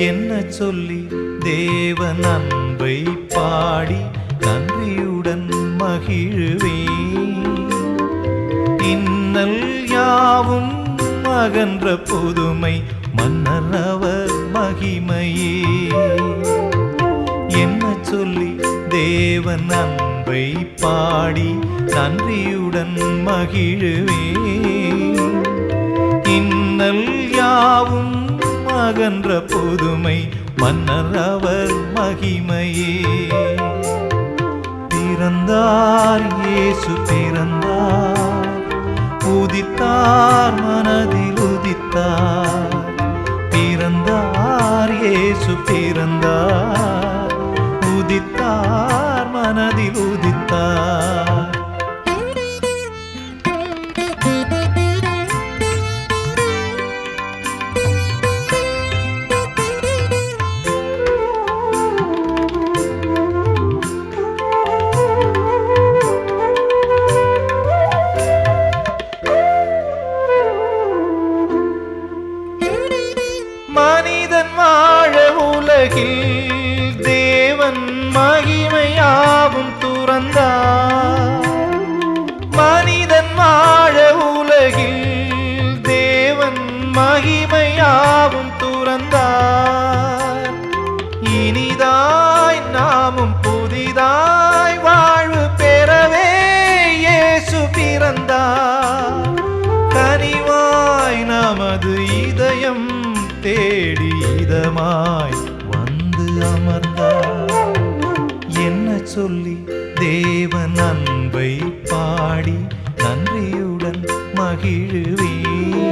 என்ன சொல்லி தேவன் அன்பை பாடி நன்றியுடன் மகிழ்வேன். இன்னல் யாவும் அகன்ற புதுமை மன்னர் அவர் மகிமையே. என்ன சொல்லி தேவன் அன்பை பாடி நன்றியுடன் மகிழ்வேன். இன்னல் யாவும் அகன்ற புதுமை மன்னர் அவர் மகிமையே. பிறந்தார் இயேசு பிறந்தார், உதித்தார் மனதில் உதித்தார். பிறந்தார் இயேசு பிறந்தார், உதித்தார் மனதில் உதித்தார். மனிதன் வாழ உலகில் தேவன் மகிமையாவும் துறந்தார். மனிதன் வாழ உலகில் தேவன் மகிமையாவும் துறந்தார். இனிதாய் நாமும் புதிதாய் வாழ்வு பெறவே இயேசு பிறந்தார். கனிவாய் நமது இதயம் தேடி இதமாய் வந்து அமர்ந்தார். என்ன சொல்லி தேவன் அன்பை பாடி நன்றியுடன் மகிழ்வேன்.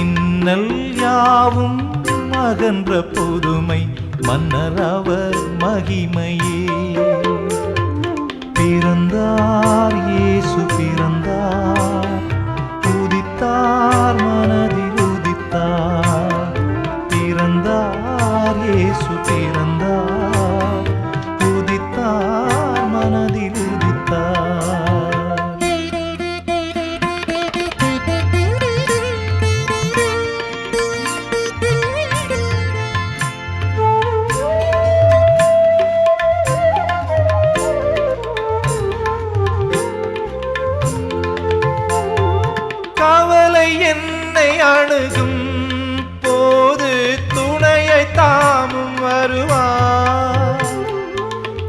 இன்னல் யாவும் அகன்ற புதுமை மன்னர் அவர் மகிமையே. பிறந்தார் இயேசு பிறந்தார், உதித்தார் மனதில் உதித்தார். பிறந்தார் இயேசு பிறந்தார், உதித்தார் மனதில் உதித்தார். கவலை என்னை அணுகும் போது துணையை தாமும் வருவார்.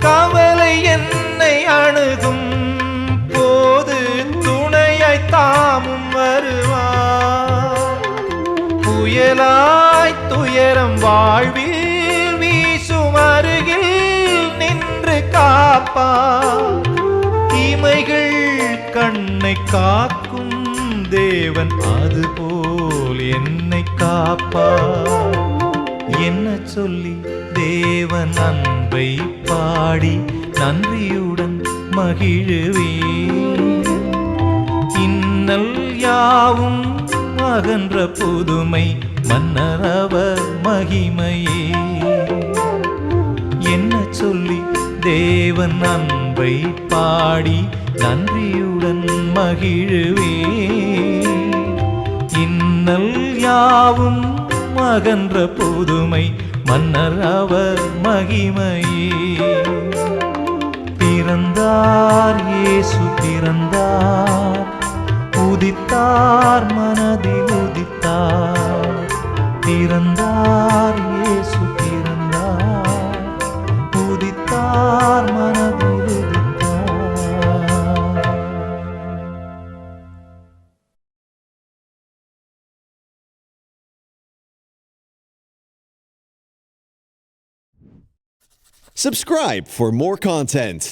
கவலை என்னை அணுகும் போது துணையை தாமும் வருவார். புயலாய் துயரம் வாழ்வில் வீசும் அருகில் நின்று காப்பார். இமைகள் கண்ணை காக்கும் தேவன் அதுபோல் என்னை காப்பார். என்ன சொல்லி தேவன் அன்பை பாடி நன்றியுடன் மகிழ்வேன். இன்னல் யாவும் அகன்ற புதுமை மன்னர் அவர் மகிமையே. என்ன சொல்லி தேவன் அன்பை பாடி நன்றியுடன் மகிழ்வேன். இன்னல் யாவும் அகன்ற புதுமை மன்னர் அவர் மகிமையே. பிறந்தார் இயேசு பிறந்தார், உதித்தார் மனதில் உதித்தார். பிறந்தார் இயேசு பிறந்தார், உதித்தார் மனதில் உதித்தார். Subscribe for more content.